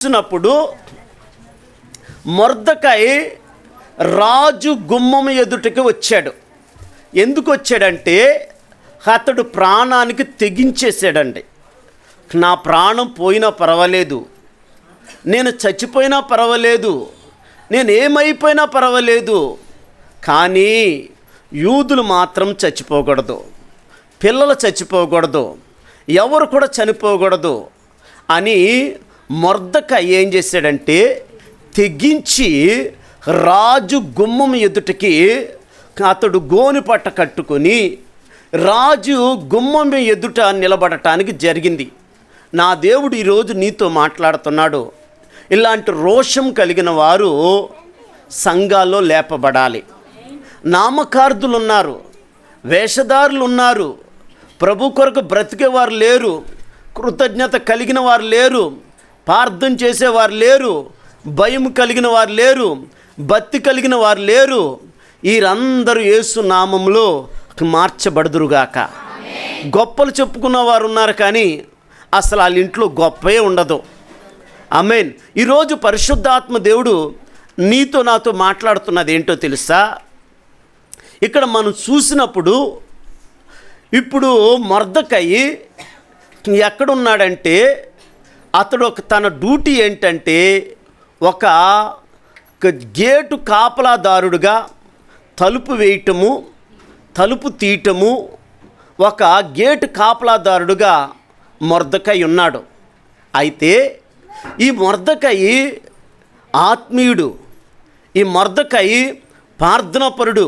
చూసినప్పుడు మొర్దెకై రాజు గుమ్మం ఎదుటికి వచ్చాడు. ఎందుకు వచ్చాడంటే అతడు ప్రాణానికి తెగించేసాడండి. నా ప్రాణం పోయినా పర్వాలేదు, నేను చచ్చిపోయినా పర్వాలేదు, నేను ఏమైపోయినా పర్వాలేదు, కానీ యూదులు మాత్రం చచ్చిపోకూడదు, పిల్లలు చచ్చిపోకూడదు, ఎవరు కూడా చనిపోకూడదు అని మొర్దెకై ఏం చేశాడంటే తెగించి రాజు గుమ్మం ఎదుటికి అతడు గోనెపట్ట కట్టుకొని రాజు గుమ్మం ఎదుట నిలబడటానికి జరిగింది. నా దేవుడు ఈరోజు నీతో మాట్లాడుతున్నాడు. ఇలాంటి రోషం కలిగిన వారు సంఘాల్లో లేపబడాలి. నామకార్థులు ఉన్నారు, వేషధారులు ఉన్నారు, ప్రభు కొరకు బ్రతికేవారు లేరు, కృతజ్ఞత కలిగిన వారు లేరు, ప్రార్థన చేసేవారు లేరు, భయం కలిగిన వారు లేరు, భక్తి కలిగిన వారు లేరు. వీరందరూ యేసు నామంలో మార్చబడుదురుగాక. గొప్పలు చెప్పుకున్న వారు ఉన్నారు, కానీ అసలు వాళ్ళ ఇంట్లో గొప్పే ఉండదు. ఆమేన్. ఈరోజు పరిశుద్ధాత్మ దేవుడు నీతో నాతో మాట్లాడుతున్నది ఏంటో తెలుసా? ఇక్కడ మనం చూసినప్పుడు ఇప్పుడు మొర్దెకై ఎక్కడున్నాడంటే అతడు తన డ్యూటీ ఏంటంటే ఒక గేటు కాపలాదారుడుగా తలుపు వేయటము, తలుపు తీయటము, ఒక గేటు కాపలాదారుడుగా మొర్దెకై ఉన్నాడు. అయితే ఈ మొర్దెకై ఆత్మీయుడు, ఈ మొర్దెకై ప్రార్థనాపరుడు,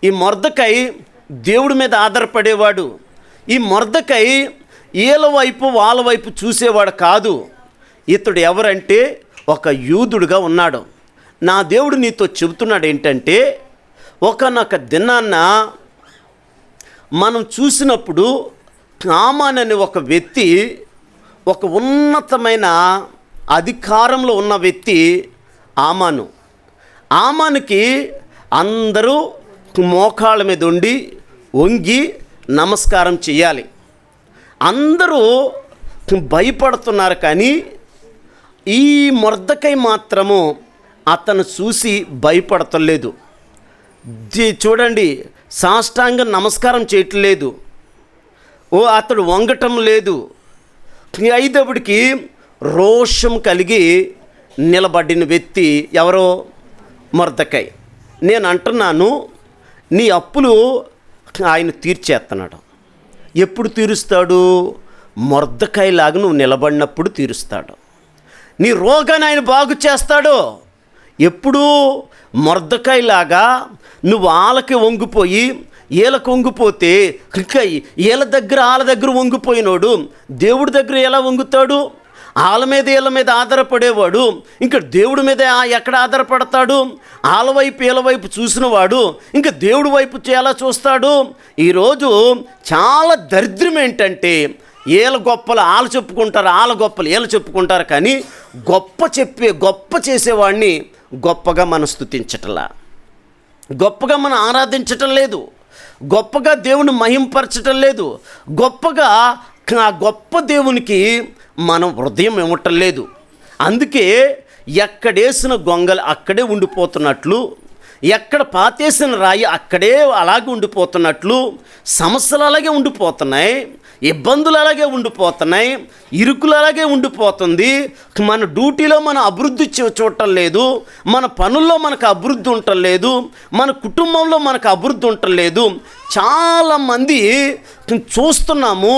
ఈ మొర్దెకై దేవుడి మీద ఆధారపడేవాడు. ఈ మొర్దెకై వీళ్ళ వైపు వాళ్ళ వైపు చూసేవాడు కాదు. ఇతడు ఎవరంటే ఒక యూదుడుగా ఉన్నాడు. నా దేవుడు నీతో చెబుతున్నాడు ఏంటంటే ఒకనొక దినాన్న మనం చూసినప్పుడు హామాను అనే ఒక వ్యక్తి, ఒక ఉన్నతమైన అధికారంలో ఉన్న వ్యక్తి హామానుకి అందరూ మోకాళ్ళ మీద ఉండి వంగి నమస్కారం చేయాలి. అందరూ భయపడుతున్నారు, కానీ ఈ మొర్దెకై మాత్రము అతను చూసి భయపడతలేదు. చూడండి, సాష్టాంగ నమస్కారం చేయట్లేదు, అతడు వంగటం లేదు. ఐదవడికి రోషం కలిగి నిలబడిన వ్యక్తి ఎవరో? మొర్దెకై. నేను అంటున్నాను, నీ అప్పులు ఆయన తీర్చేస్తున్నాడు. ఎప్పుడు తీరుస్తాడు? మొర్దెకై లాగా నువ్వు నిలబడినప్పుడు తీరుస్తాడు. నీ రోగాన్ని ఆయన బాగు చేస్తాడు. ఎప్పుడు? మొర్దెకై లాగా నువ్వు వాళ్ళకి వంగిపోయి వీళ్ళకి వంగిపోతే, వీళ్ళ దగ్గర వంగిపోయినోడు దేవుడి దగ్గర ఎలా వంగుతాడు? వాళ్ళ మీద వీళ్ళ మీద ఆధారపడేవాడు ఇంకా దేవుడి మీద ఎక్కడ ఆధారపడతాడు? వాళ్ళ వైపు వీళ్ళ వైపు చూసినవాడు ఇంకా దేవుడి వైపు ఎలా చూస్తాడు? ఈరోజు చాలా దరిద్రం ఏంటంటే వీళ్ళ గొప్పలు వాళ్ళు చెప్పుకుంటారు, వాళ్ళ గొప్పలు వీళ్ళు చెప్పుకుంటారు, కానీ గొప్ప చేసేవాడిని గొప్పగా మనం స్తుతించటంలా, గొప్పగా మనం ఆరాధించటం లేదు, గొప్పగా దేవుని మహింపరచటం లేదు, గొప్పగా ఆ గొప్ప దేవునికి మనం హృదయం ఇవ్వటం లేదు. అందుకే ఎక్కడేసిన గొంగలు అక్కడే ఉండిపోతున్నట్లు, ఎక్కడ పాతేసిన రాయి అక్కడే అలాగే ఉండిపోతున్నట్లు, సమస్యలు అలాగే ఉండిపోతున్నాయి, ఇబ్బందులు అలాగే ఉండిపోతున్నాయి, ఇరుకులు అలాగే ఉండిపోతుంది. మన డ్యూటీలో మన అభివృద్ధి చూడటం లేదు, మన పనుల్లో మనకు అభివృద్ధి ఉండటం లేదు, మన కుటుంబంలో మనకు అభివృద్ధి ఉండటం లేదు. చాలామంది చూస్తున్నాము,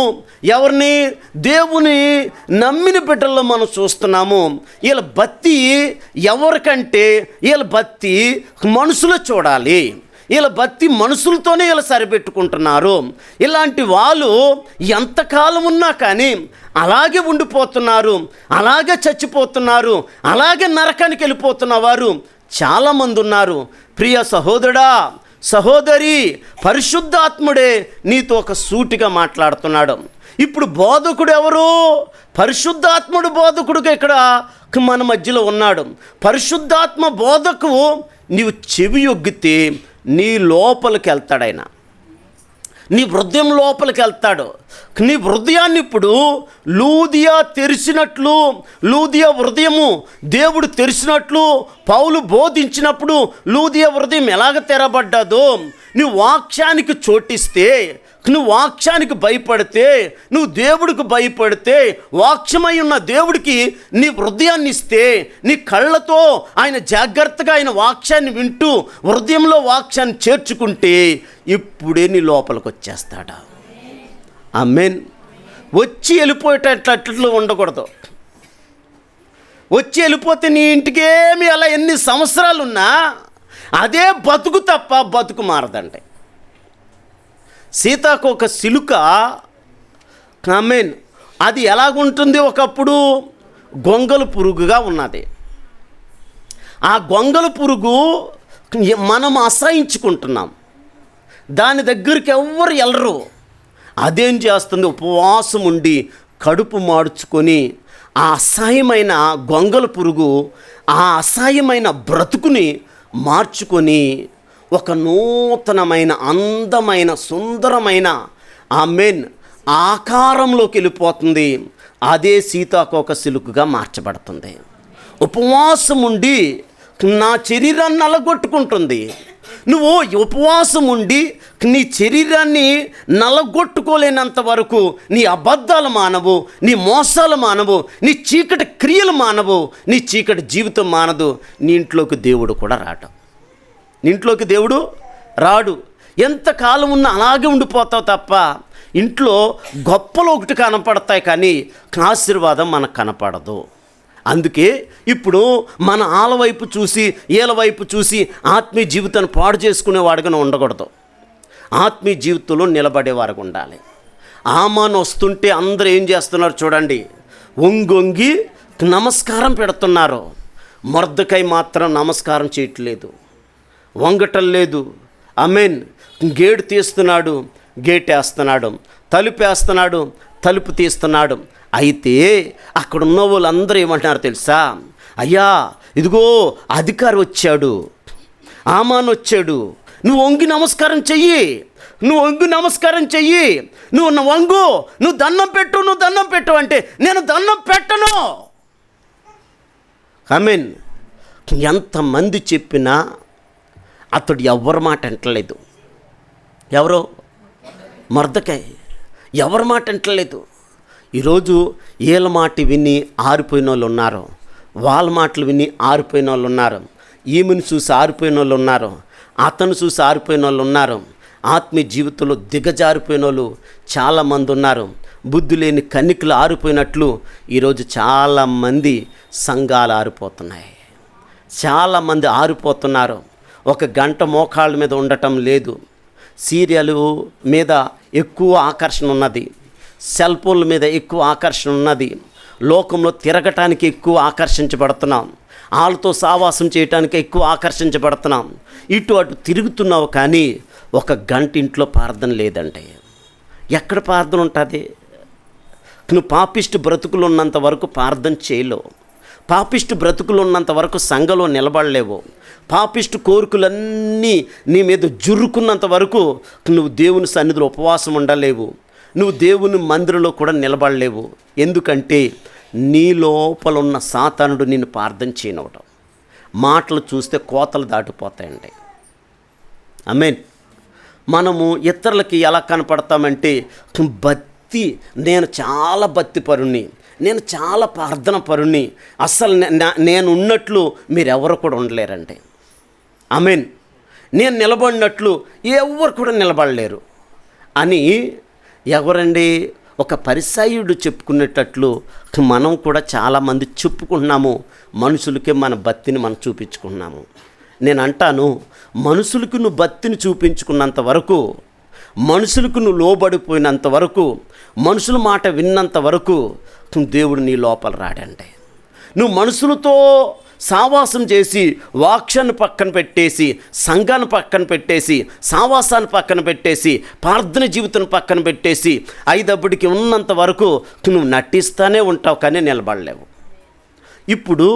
ఎవరిని? దేవుని నమ్మిన బిడ్డల్లో మనం చూస్తున్నాము. వీళ్ళ భక్తి ఎవరికంటే వీళ్ళ భక్తి మనుషులు చూడాలి, వీళ్ళ భక్తి మనుషులతోనే వీళ్ళు సరిపెట్టుకుంటున్నారు. ఇలాంటి వాళ్ళు ఎంతకాలం ఉన్నా కానీ అలాగే ఉండిపోతున్నారు, అలాగే చచ్చిపోతున్నారు, అలాగే నరకానికి వెళ్ళిపోతున్న వారు చాలామంది ఉన్నారు. ప్రియ సహోదరుడా, సహోదరి, పరిశుద్ధాత్ముడే నీతో ఒక సూటిగా మాట్లాడుతున్నాడు. ఇప్పుడు బోధకుడు ఎవరు? పరిశుద్ధాత్ముడు బోధకుడుగా ఇక్కడ మన మధ్యలో ఉన్నాడు. పరిశుద్ధాత్మ బోధకు నీవు చెవి యొగ్గితే నీ లోపలికి వెళ్తాడు ఆయన. నీ హృదయం లోపలికి వెళ్తాడు. నీ హృదయాన్ని ఇప్పుడు లూదియా తెరిచినట్లు, లూదియా హృదయము దేవుడు తెరిచినట్లు పౌలు బోధించినప్పుడు లూదియా హృదయం ఎలాగ తెరబడ్డాదో, నువ్వు వాక్యానికి చోటిస్తే, నువ్వు వాక్యానికి భయపడితే, నువ్వు దేవుడికి భయపడితే, వాక్యమై ఉన్న దేవుడికి నీ హృదయాన్ని ఇస్తే, నీ కళ్ళతో ఆయన జాగ్రత్తగా ఆయన వాక్యాన్ని వింటూ హృదయంలో వాక్యాన్ని చేర్చుకుంటే ఇప్పుడే నీ లోపలికి వచ్చేస్తాడా. ఆమేన్. వచ్చి వెళ్ళిపోయేటట్లు ఉండకూడదు. వచ్చి వెళ్ళిపోతే నీ ఇంటికేమి అలా ఎన్ని సంవత్సరాలున్నా అదే బతుకు తప్ప బతుకు మారదండి. సీతాకోక సిలుక, ఆమేన్, అది ఎలాగుంటుంది? ఒకప్పుడు గొంగలు పురుగుగా ఉన్నది. ఆ గొంగలు పురుగు మనం అసహించుకుంటున్నాం, దాని దగ్గరికి ఎవ్వరు వెళ్ళరు. అదేం చేస్తుంది? ఉపవాసం ఉండి కడుపు మార్చుకొని ఆ అసహ్యమైన గొంగలు పురుగు ఆ అసహ్యమైన బ్రతుకుని మార్చుకొని ఒక నూతనమైన అందమైన సుందరమైన ఆమేన్ ఆకారంలోకి వెళ్ళిపోతుంది. అదే సీతాకోక సిలుకుగా మార్చబడుతుంది. ఉపవాసం ఉండి నా శరీరాన్ని నలగొట్టుకుంటుంది. నువ్వు ఉపవాసం ఉండి నీ శరీరాన్ని నలగొట్టుకోలేనంత వరకు నీ అబద్ధాలు మానవు, నీ మోసాలు మానవు, నీ చీకటి క్రియలు మానవు, నీ చీకటి జీవితం మానదు. నీ ఇంట్లోకి దేవుడు కూడా రాడు. నీ ఇంట్లోకి దేవుడు రాడు. ఎంతకాలం ఉన్నా అలాగే ఉండిపోతావు తప్ప ఇంట్లో గొప్పలు ఒకటి కనపడతాయి కానీ ఆశీర్వాదం మనకు కనపడదు. అందుకే ఇప్పుడు మన ఆల వైపు చూసి ఏల వైపు చూసి ఆత్మీయ జీవితాన్ని పాడు చేసుకునేవాడుగా ఉండకూడదు. ఆత్మీయ జీవితంలో నిలబడేవారుగా ఉండాలి. ఆమాను వస్తుంటే అందరూ ఏం చేస్తున్నారు చూడండి, వంగొంగి నమస్కారం పెడుతున్నారు. మొర్దెకై మాత్రం నమస్కారం చేయట్లేదు, వంగటం లేదు. ఆమేన్. గేటు తీస్తున్నాడు, గేట్ వేస్తున్నాడు, తలుపు వేస్తున్నాడు, తలుపు తీస్తున్నాడు. అయితే అక్కడ ఉన్న వాళ్ళందరూ ఏమంటున్నారు తెలుసా? అయ్యా ఇదిగో అధికారి వచ్చాడు, ఆమాను వచ్చాడు, నువ్వు వంగి నమస్కారం చెయ్యి, నువ్వు వంగి నమస్కారం చెయ్యి, నువ్వు వంగు, నువ్వు దండం పెట్టు, నువ్వు దండం పెట్టు అంటే నేను దండం పెట్టను. ఆమేన్. ఎంతమంది చెప్పినా అతడు ఎవరి మాట అంటలేదు. ఎవరో మొర్దెకై ఎవరి మాట అంటలేదు. ఈరోజు వీళ్ళ మాట విని ఆరిపోయిన వాళ్ళు ఉన్నారు, వాళ్ళ మాటలు విని ఆరిపోయిన వాళ్ళు ఉన్నారు, ఈమెను చూసి ఆరిపోయిన వాళ్ళు ఉన్నారు, అతను చూసి ఆరిపోయిన వాళ్ళు ఉన్నారు. ఆత్మీయ జీవితంలో దిగజారిపోయిన వాళ్ళు చాలామంది ఉన్నారు. బుద్ధి లేని కన్నికలు ఆరిపోయినట్లు ఈరోజు చాలామంది సంఘాలు ఆరిపోతున్నాయి, చాలామంది ఆరిపోతున్నారు. ఒక గంట మోకాళ్ళ మీద ఉండటం లేదు, సీరియల్ మీద ఎక్కువ ఆకర్షణ ఉన్నది, సెల్ ఫోన్ల మీద ఎక్కువ ఆకర్షణ ఉన్నది, లోకంలో తిరగటానికి ఎక్కువ ఆకర్షించబడుతున్నాం, వాళ్ళతో సావాసం చేయటానికి ఎక్కువ ఆకర్షించబడుతున్నాం. ఇటు అటు తిరుగుతున్నావు కానీ ఒక గంట ఇంట్లో ప్రార్థన లేదండి. ఎక్కడ ప్రార్థన ఉంటుంది? నువ్వు పాపిష్టి బ్రతుకులు ఉన్నంత వరకు ప్రార్థన చేయలేవు, పాపిష్టి బ్రతుకులు ఉన్నంత వరకు సంఘంలో నిలబడలేవు, పాపిష్టి కోరికలన్నీ నీ మీద జుర్రుకున్నంత వరకు నువ్వు దేవుని సన్నిధిలో ఉపవాసం ఉండలేవు, నువ్వు దేవుని మందిరంలో కూడా నిలబడలేవు. ఎందుకంటే నీ లోపల ఉన్న సాతానుడు నిన్ను ప్రార్థన చేయనివ్వడం. మాటలు చూస్తే కోతలు దాటిపోతాయండి. ఆమేన్. మనము ఇతరులకి ఎలా కనపడతామంటే భక్తి, నేను చాలా భక్తి పరుణ్ణి, నేను చాలా ప్రార్థన పరుణ్ణి, అస్సలు నేను ఉన్నట్లు మీరెవరు కూడా ఉండలేరండి. ఆమేన్. నేను నిలబడినట్లు ఎవరు కూడా నిలబడలేరు అని ఎవరండి? ఒక పరిసయ్యుడు చెప్పుకునేటట్లు మనం కూడా చాలామంది చెప్పుకుంటున్నాము. మనుషులకే మన భక్తిని మనం చూపించుకున్నాము. నేను అంటాను, మనుషులకు నువ్వు భక్తిని చూపించుకున్నంత వరకు, మనుషులకు నువ్వు లోబడిపోయినంత వరకు, మనుషుల మాట విన్నంత వరకు దేవుడు నీ లోపల రాడండి. నువ్వు మనుషులతో సావాసం చేసి వాక్యాన్ని పక్కన పెట్టేసి, సంఘాన్ని పక్కన పెట్టేసి, సావాసాన్ని పక్కన పెట్టేసి, ప్రార్థన జీవితం పక్కన పెట్టేసి ఐదప్పటికి ఉన్నంత వరకు నువ్వు నటిస్తూనే ఉంటావు కానీ నిలబడలేవు. ఇప్పుడు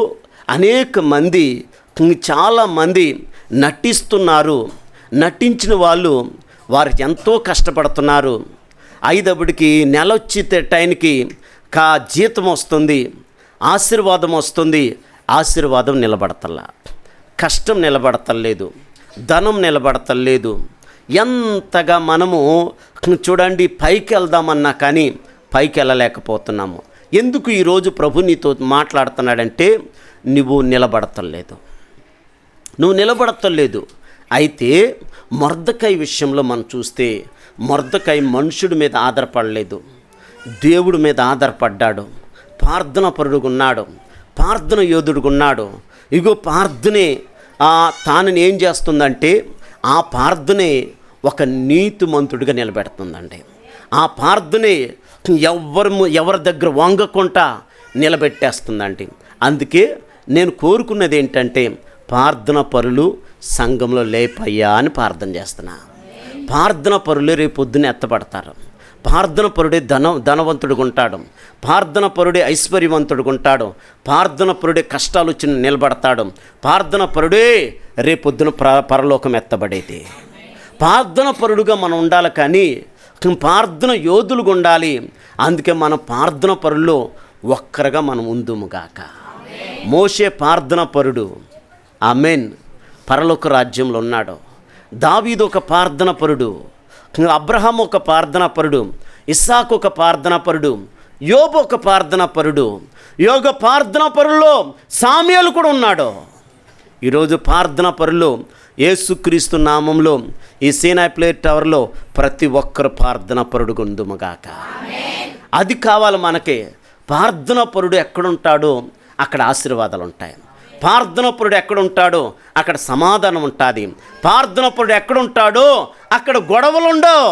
అనేక మంది, చాలామంది నటిస్తున్నారు. నటించిన వాళ్ళు వారు ఎంతో కష్టపడుతున్నారు. ఐదప్పటికి నెల వచ్చే టైంకి జీతం వస్తుంది, ఆశీర్వాదం వస్తుంది. ఆశీర్వాదం నిలబడతల్లా, కష్టం నిలబడతలేదు, ధనం నిలబడతలేదు. ఎంతగా మనము చూడండి పైకి వెళ్దామన్నా కానీ పైకి వెళ్ళలేకపోతున్నాము. ఎందుకు ఈరోజు ప్రభు నీతో మాట్లాడుతున్నాడంటే నువ్వు నిలబడతలేదు. అయితే మొర్దెకై విషయంలో మనం చూస్తే మొర్దెకై మనుషుడి మీద ఆధారపడలేదు, దేవుడి మీద ఆధారపడ్డాడు. ప్రార్థన పరుడుగున్నాడు, ప్రార్థన యోధుడుగున్నాడు. ఇగో ప్రార్థనే తాను ఏం చేస్తుందంటే ఆ ప్రార్థనే ఒక నీతిమంతుడిగా నిలబెడుతుందండి. ఆ ప్రార్థనే ఎవరి దగ్గర వంగకుండా నిలబెట్టేస్తుందండి. అందుకే నేను కోరుకున్నది ఏంటంటే ప్రార్థన పరులు సంఘంలో లేపయ్యా అని ప్రార్థన చేస్తున్నా. ప్రార్థన పరులే రేపు పొద్దున ఎత్తపడతారు. ప్రార్థన పరుడే ధనవంతుడిగా ఉంటాడు, ప్రార్థన పరుడే ఐశ్వర్యవంతుడిగా ఉంటాడు, ప్రార్థన పరుడే కష్టాలు వచ్చి నిలబడతాడు, ప్రార్థన పరుడే రేపొద్దున పరలోకం ఎత్తబడేది. ప్రార్థన పరుడుగా మనం ఉండాలి, కానీ ప్రార్థన యోధులుగా ఉండాలి. అందుకే మన ప్రార్థన పరుల్లో ఒక్కరుగా మనం ఉందుముగాక. మోషే ప్రార్థన పరుడు, ఆమేన్, పరలోక రాజ్యంలో ఉన్నాడు. దావీదు ఒక ప్రార్థన పరుడు, అబ్రహాం ఒక ప్రార్థన పరుడు, ఇస్సాకు ఒక ప్రార్థన పరుడు, యోబు ఒక ప్రార్థన పరుడు. యోగ ప్రార్థన పరుల్లో సామ్యూయేలు కూడా ఉన్నాడు. ఈరోజు ప్రార్థన పరులు యేసుక్రీస్తు నామంలో ఈ సీనాయి ప్లేట్ టవర్లో ప్రతి ఒక్కరు ప్రార్థన పరుడు గుందుముగాక. అది కావాలి మనకి. ప్రార్థన పరుడు ఎక్కడుంటాడో అక్కడ ఆశీర్వాదాలు ఉంటాయి. ప్రార్థన పరుడు ఎక్కడుంటాడో అక్కడ సమాధానం ఉంటుంది. ప్రార్థన పరుడు ఎక్కడుంటాడో అక్కడ గొడవలుండవు.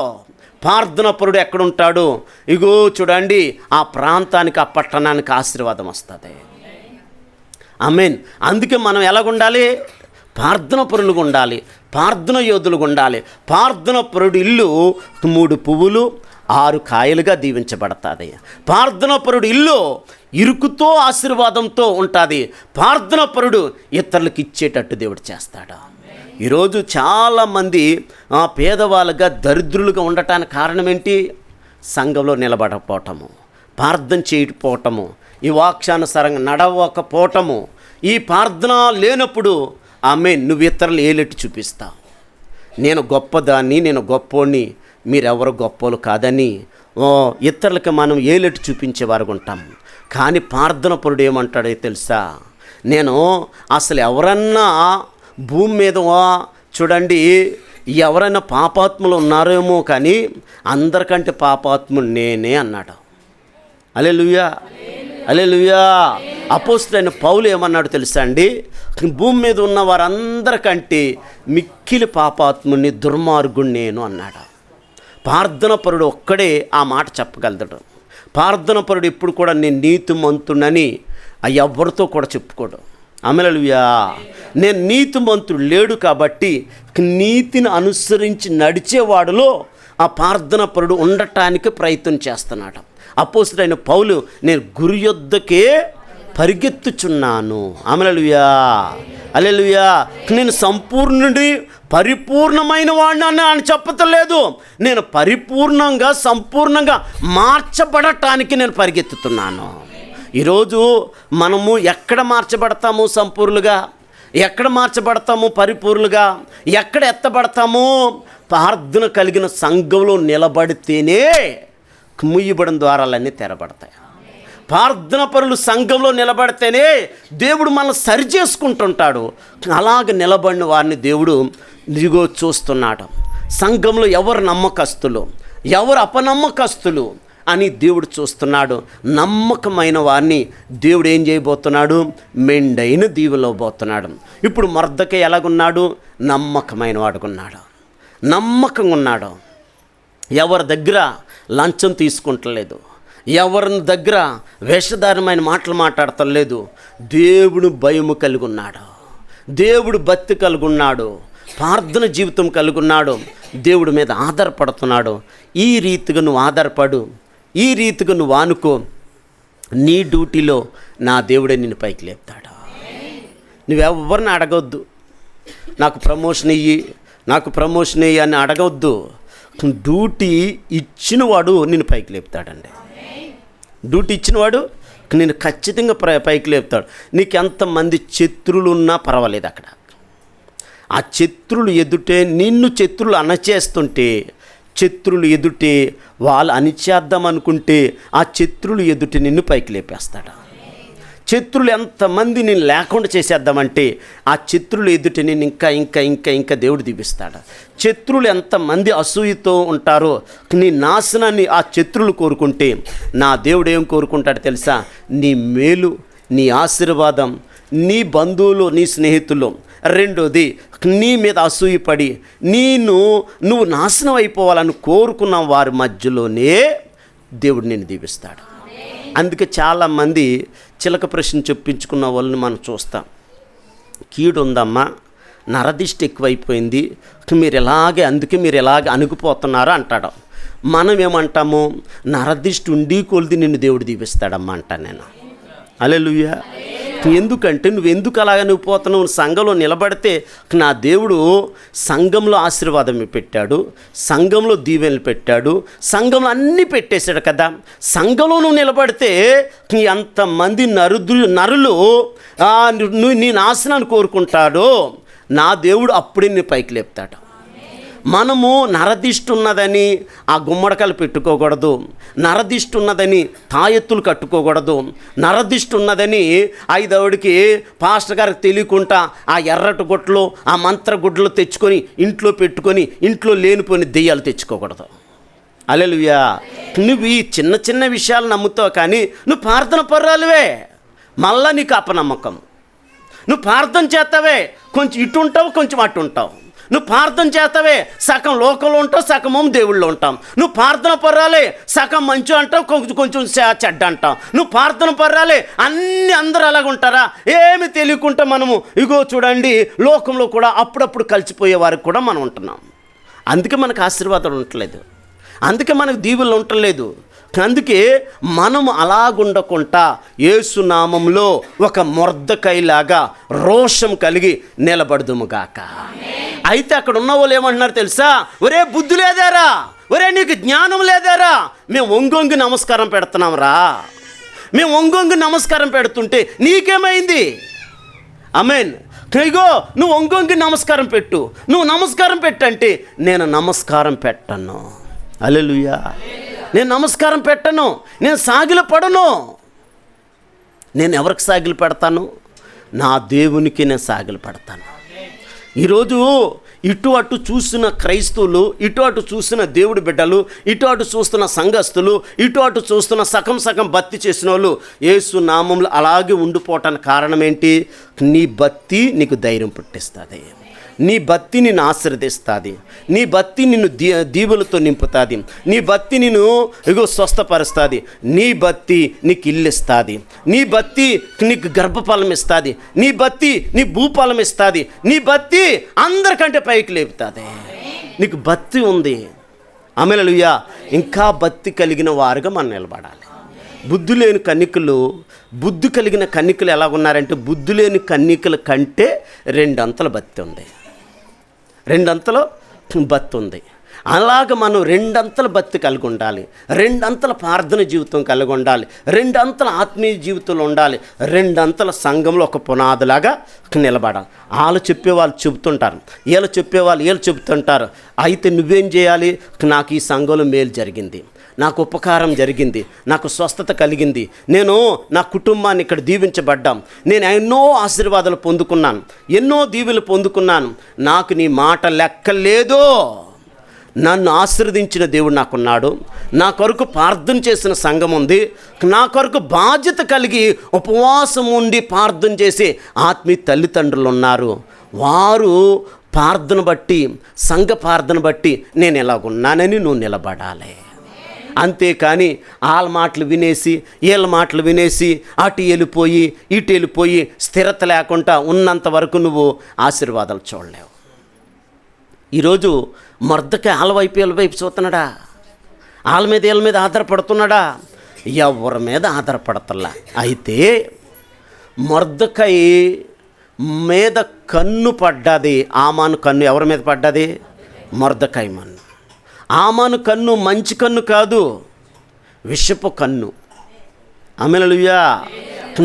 ప్రార్థన పరుడు ఎక్కడుంటాడో ఇగో చూడండి ఆ ప్రాంతానికి, ఆ పట్టణానికి ఆశీర్వాదం వస్తుంది. ఆమేన్. అందుకే మనం ఎలాగుండాలి? ప్రార్థన పరులుగా ఉండాలి, ప్రార్థన యోధులుగా ఉండాలి. ప్రార్థన పరుడు ఇల్లు 3 పువ్వులు 6 కాయలుగా దీవించబడుతుంది. ప్రార్థన పరుడు ఇల్లు ఇరుకుతో ఆశీర్వాదంతో ఉంటుంది. ప్రార్థన పరుడు ఇతరులకు ఇచ్చేటట్టు దేవుడు చేస్తాడు. ఈరోజు చాలామంది పేదవాళ్ళుగా దరిద్రులుగా ఉండటానికి కారణం ఏంటి? సంఘంలో నిలబడకపోవటము, ప్రార్థన చేయకపోవటము, ఈ వాక్యానుసారంగా నడవకపోవటము. ఈ ప్రార్థన లేనప్పుడు నువ్వు ఇతరులు ఏలెట్టి చూపిస్తావు. నేను గొప్పదాన్ని, నేను గొప్పోడిని, మీరెవరు గొప్పోలు కాదని ఇతరులకి మనం ఏలెట్టి చూపించేవారు ఉంటాం. కానీ ప్రార్థన పరుడు ఏమంటాడో తెలుసా? నేను అసలు ఎవరన్నా భూమి మీద చూడండి ఎవరైనా పాపాత్ములు ఉన్నారేమో కానీ అందరికంటే పాపాత్ములు నేనే అన్నాడు. హల్లెలూయా, హల్లెలూయా. అపోస్తలుడైన పౌలు ఏమన్నాడు తెలుసా అండి? భూమి మీద ఉన్న వారందరికంటే మిక్కిలి పాపాత్ముని, దుర్మార్గుని నేను అన్నాడు. ప్రార్థన పరుడు ఒక్కడే ఆ మాట చెప్పగలడు. ప్రార్థన పరుడు ఇప్పుడు కూడా నేను నీతిమంతుడని ఎవరితో కూడా చెప్పుకోడు. హల్లెలూయా. నేను నీతిమంతుడు లేడు కాబట్టి నీతిని అనుసరించి నడిచేవాడులో ఆ ప్రార్థన పరుడు ఉండటానికి ప్రయత్నం చేస్తున్నాడు. అపోస్తలుడైన పౌలు నేను గురి యొద్దకే పరిగెత్తుచున్నాను. హల్లెలూయా, హల్లెలూయా. నేను సంపూర్ణుడి, పరిపూర్ణమైన వాడిని అని చెప్పలేదు. నేను పరిపూర్ణంగా, సంపూర్ణంగా మార్చబడటానికి నేను పరిగెత్తుతున్నాను. ఈరోజు మనము ఎక్కడ మార్చబడతాము సంపూర్ణులుగా? ఎక్కడ మార్చబడతాము పరిపూర్ణులుగా? ఎక్కడ ఎత్తబడతాము? ప్రార్థన కలిగిన సంఘంలో నిలబడితేనే ముయ్యబడిన ద్వారాలన్నీ తెరబడతాయి. ప్రార్థన పరులు సంఘంలో నిలబడితేనే దేవుడు మనల్ని సరి చేసుకుంటుంటాడు. అలాగ నిలబడిన వారిని దేవుడు ఇదిగో చూస్తున్నాడు. సంఘంలో ఎవరు నమ్మకస్తులు, ఎవరు అపనమ్మకస్తులు అని దేవుడు చూస్తున్నాడు. నమ్మకమైన వారిని దేవుడు ఏం చేయబోతున్నాడు? మెండైన దీవెలో పోతున్నాడు. ఇప్పుడు మొర్దెకై ఎలాగున్నాడు? నమ్మకమైన వాడుకున్నాడు, నమ్మకంగా ఉన్నాడు. ఎవరి దగ్గర లంచం తీసుకుంటలేదు, ఎవరి దగ్గర వేషధారమైన మాటలు మాట్లాడతలేదు. దేవుడు భయము కలిగి ఉన్నాడు, దేవుడు భక్తి కలిగి ఉన్నాడు, ప్రార్థన జీవితం కలిగి ఉన్నాడు, దేవుడి మీద ఆధారపడుతున్నాడు. ఈ రీతిగా నువ్వు ఆధారపడు, ఈ రీతిగా నువ్వు ఆనుకో. నీ డ్యూటీలో నా దేవుడే నిన్ను పైకి లేపుతాడు. నువ్వెవరిని అడగొద్దు, నాకు ప్రమోషన్ ఇయ్యి, నాకు ప్రమోషన్ ఇయ్యి అని అడగవద్దు. డ్యూటీ ఇచ్చినవాడు నిన్ను పైకి లేపుతాడండి. డ్యూటీ ఇచ్చినవాడు నేను ఖచ్చితంగా పైకి లేపుతాడు. నీకు ఎంతమంది శత్రువులు ఉన్నా పర్వాలేదు, అక్కడ ఆ శత్రువులు ఎదుటే నిన్ను శత్రువులు అణచేస్తుంటే, శత్రువులు ఎదుటే వాళ్ళు అణిచేద్దాం అనుకుంటే ఆ శత్రువులు ఎదుటే నిన్ను పైకి లేపేస్తాడు. శత్రువులు ఎంతమంది నేను లేకుండా చేసేద్దామంటే ఆ శత్రువులు ఎదుట నేను ఇంకా ఇంకా ఇంకా ఇంకా దేవుడు దీవిస్తాడు. శత్రువులు ఎంతమంది అసూయతో ఉంటారో నీ నాశనాన్ని ఆ శత్రువులు కోరుకుంటే నా దేవుడు ఏం కోరుకుంటాడో తెలుసా? నీ మేలు, నీ ఆశీర్వాదం, నీ బంధువులు, నీ స్నేహితులు. రెండోది, నీ మీద అసూయపడి నువ్వు నాశనం అయిపోవాలని కోరుకున్న వారి మధ్యలోనే దేవుడు నిన్ను దీవిస్తాడు. అందుకే చాలామంది చిలక ప్రశ్న చెప్పించుకున్న వాళ్ళని మనం చూస్తాం. కీడు ఉందమ్మా, నరదిష్టి ఎక్కువైపోయింది, అందుకే మీరు ఎలాగే అణుగుపోతున్నారు అంటాడు. మనం ఏమంటాము? నరదిష్టి ఉండి కొలిది నిన్ను దేవుడు దీవిస్తాడమ్మా అంటాను నేను. హల్లెలూయా. ఎందుకంటే నువ్వు అలాగ నువ్వు పోతున్నావు? సంఘంలో నిలబడితే నా దేవుడు సంఘంలో ఆశీర్వాదం పెట్టాడు, సంఘంలో దీవెనలు పెట్టాడు, సంఘంలో అన్నీ పెట్టేశాడు కదా. సంఘంలో నువ్వు నిలబడితే ఎంతమంది నరులు నీ నాశనాన్ని కోరుకుంటాడో నా దేవుడు అప్పుడే నీ పైకి లేపుతాడు. మనము నరదిష్టి ఉన్నదని ఆ గుమ్మడికాయలు పెట్టుకోకూడదు, నరదిష్టి ఉన్నదని తాయెత్తులు కట్టుకోకూడదు, నరదిష్టి ఉన్నదని ఐదవుడికి పాస్టర్ గారికి తెలియకుండా ఆ ఎర్రటి గుడ్లు, ఆ మంత్ర గుడ్లు తెచ్చుకొని ఇంట్లో పెట్టుకొని ఇంట్లో లేనిపోయిన దెయ్యాలు తెచ్చుకోకూడదు. హల్లెలూయా. నువ్వు ఈ చిన్న చిన్న విషయాలు నమ్ముతావు, కానీ నువ్వు ప్రార్థన పర్రాలువే, మళ్ళా నీకు అపనమ్మకం. నువ్వు ప్రార్థన చేస్తావే, కొంచెం ఇటు ఉంటావు, కొంచెం అటు ఉంటావు. నువ్వు ప్రార్థన చేస్తావే, సగం లోకంలో ఉంటావు, సగం దేవుళ్ళు ఉంటాం. నువ్వు ప్రార్థన పర్రాలే, సగం మంచి అంటావు, కొంచెం చెడ్డ అంటావు. నువ్వు ప్రార్థన పర్రాలే, అందరూ అలాగ ఉంటారా? ఏమి తెలియకుండా మనము ఇగో చూడండి, లోకంలో కూడా అప్పుడప్పుడు కలిసిపోయే వారికి కూడా మనం ఉంటున్నాం. అందుకే మనకు ఆశీర్వాదాలు ఉండట్లేదు, అందుకే మనకు దీవులు ఉండట్లేదు. అందుకే మనము అలాగుండకుండా యేసు నామంలో ఒక మొర్దెకైలాగా రోషం కలిగి నిలబడదుముగాక. అయితే అక్కడ ఉన్న వాళ్ళు ఏమంటున్నారు తెలుసా? ఒరే బుద్ధి లేదారా, ఒరే నీకు జ్ఞానం లేదారా, మేము ఒంగొంగి నమస్కారం పెడుతున్నాం రా, మేము ఒంగొంగి నమస్కారం పెడుతుంటే నీకేమైంది? ఆమేన్. ఇగో నువ్వు ఒంగొంగి నమస్కారం పెట్టు, నువ్వు నమస్కారం పెట్టంటే నేను నమస్కారం పెట్టను. హల్లెలూయా. నేను నమస్కారం పెట్టను, నేను సాగిల పడను. నేను ఎవరికి సాగిలు పెడతాను? నా దేవునికి నేను సాగిలు పెడతాను. ఈరోజు ఇటు అటు చూసిన క్రైస్తవులు, ఇటు అటు చూసిన దేవుడి బిడ్డలు, ఇటు అటు చూస్తున్న సంఘస్థులు, ఇటు అటు చూస్తున్న సగం భక్తి చేసిన వాళ్ళు యేసు నామంలో అలాగే ఉండిపోవటానికి కారణం ఏంటి? నీ భక్తి నీకు ధైర్యం పుట్టిస్తుంది, నీ భక్తి నిన్ను ఆశీర్వదిస్తుంది, నీ భక్తి నిన్ను దీవులతో నింపుతుంది, నీ భక్తి నిన్ను స్వస్థపరుస్తుంది, నీ భక్తి నీకు ఇల్లు ఇస్తుంది, నీ భక్తి నీకు గర్భఫలం ఇస్తుంది, నీ భక్తి నీ భూఫలం ఇస్తుంది, నీ భక్తి అందరికంటే పైకి లేపుతుంది. నీకు భక్తి ఉంది. హల్లెలూయా. ఇంకా భక్తి కలిగిన వారుగా మనం నిలబడాలి. బుద్ధి లేని కన్నికలు, బుద్ధి కలిగిన కన్నికలు ఎలా ఉన్నారంటే బుద్ధి లేని కన్నికల కంటే 2 అంతల భక్తి ఉంది, 2 అంతల భక్తి ఉంది. అలాగ మనం 2 అంతల భక్తి కలిగి ఉండాలి, 2 అంతల ప్రార్థన జీవితం కలిగి ఉండాలి, 2 అంతల ఆత్మీయ జీవితంలో ఉండాలి, 2 అంతల సంఘంలో ఒక పునాదిలాగా నిలబడాలి. వాళ్ళు చెప్పేవాళ్ళు చెబుతుంటారు, వీళ్ళు చెప్పేవాళ్ళు వీళ్ళు చెబుతుంటారు. అయితే నువ్వేం చేయాలి? నాకు ఈ సంఘంలో మేలు జరిగింది, నాకు ఉపకారం జరిగింది, నాకు స్వస్థత కలిగింది, నేను నా కుటుంబాన్ని ఇక్కడ దీవించబడ్డాం, నేను ఎన్నో ఆశీర్వాదాలు పొందుకున్నాను, ఎన్నో దీవెలు పొందుకున్నాను, నాకు నీ మాట లెక్కలేదు. నన్ను ఆశీర్వదించిన దేవుడు నాకున్నాడు, నా కొరకు ప్రార్థన చేసిన సంఘం ఉంది, నా కొరకు బాధ్యత కలిగి ఉపవాసం ఉండి ప్రార్థన చేసే ఆత్మీయ తల్లిదండ్రులు ఉన్నారు. వారు ప్రార్థన బట్టి, సంఘ ప్రార్థన బట్టి నేను ఎలాగున్నానని నువ్వు నిలబడాలి. అంతేకాని వాళ్ళ మాటలు వినేసి వీళ్ళ మాటలు వినేసి అటు వెళ్ళిపోయి ఇటు వెళ్ళిపోయి స్థిరత లేకుండా ఉన్నంత వరకు నువ్వు ఆశీర్వాదాలు చూడలేవు. ఈరోజు మొర్దెకై వాళ్ళ వైపు చూస్తున్నాడా? వీళ్ళ మీద ఆధారపడుతున్నాడా? ఎవరి మీద ఆధారపడతల్లా. అయితే మొర్దెకై మీద కన్ను పడ్డది, ఆమాను కన్ను ఎవరి మీద పడ్డది? మొర్దెకై మన్ను. ఆమాను కన్ను మంచి కన్ను కాదు, విషపు కన్ను. హల్లెలూయా.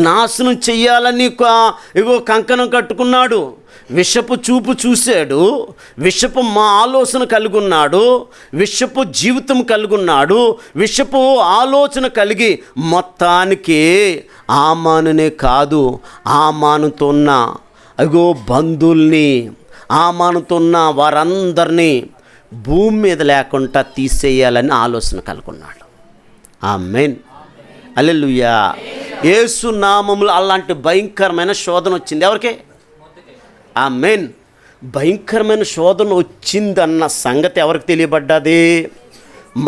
నాశనం చెయ్యాలని కంకణం కట్టుకున్నాడు, విషపు చూపు చూశాడు, విషపు ఆలోచన కలిగి ఉన్నాడు, విషపు జీవితం కలిగి ఉన్నాడు, విషపు ఆలోచన కలిగి మొత్తానికి ఆమానునే కాదు, ఆమానుతో ఉన్న బంధువుల్ని, ఆమానుతో ఉన్న వారందరినీ భూమి మీద లేకుండా తీసేయాలని ఆలోచన కలిగి ఉన్నాడు. ఆమేన్. హల్లెలూయా. యేసు నామములో అలాంటి భయంకరమైన శోధన వచ్చింది. ఎవరికి? ఆమేన్. భయంకరమైన శోధన వచ్చిందన్న సంగతి ఎవరికి తెలియబడ్డది?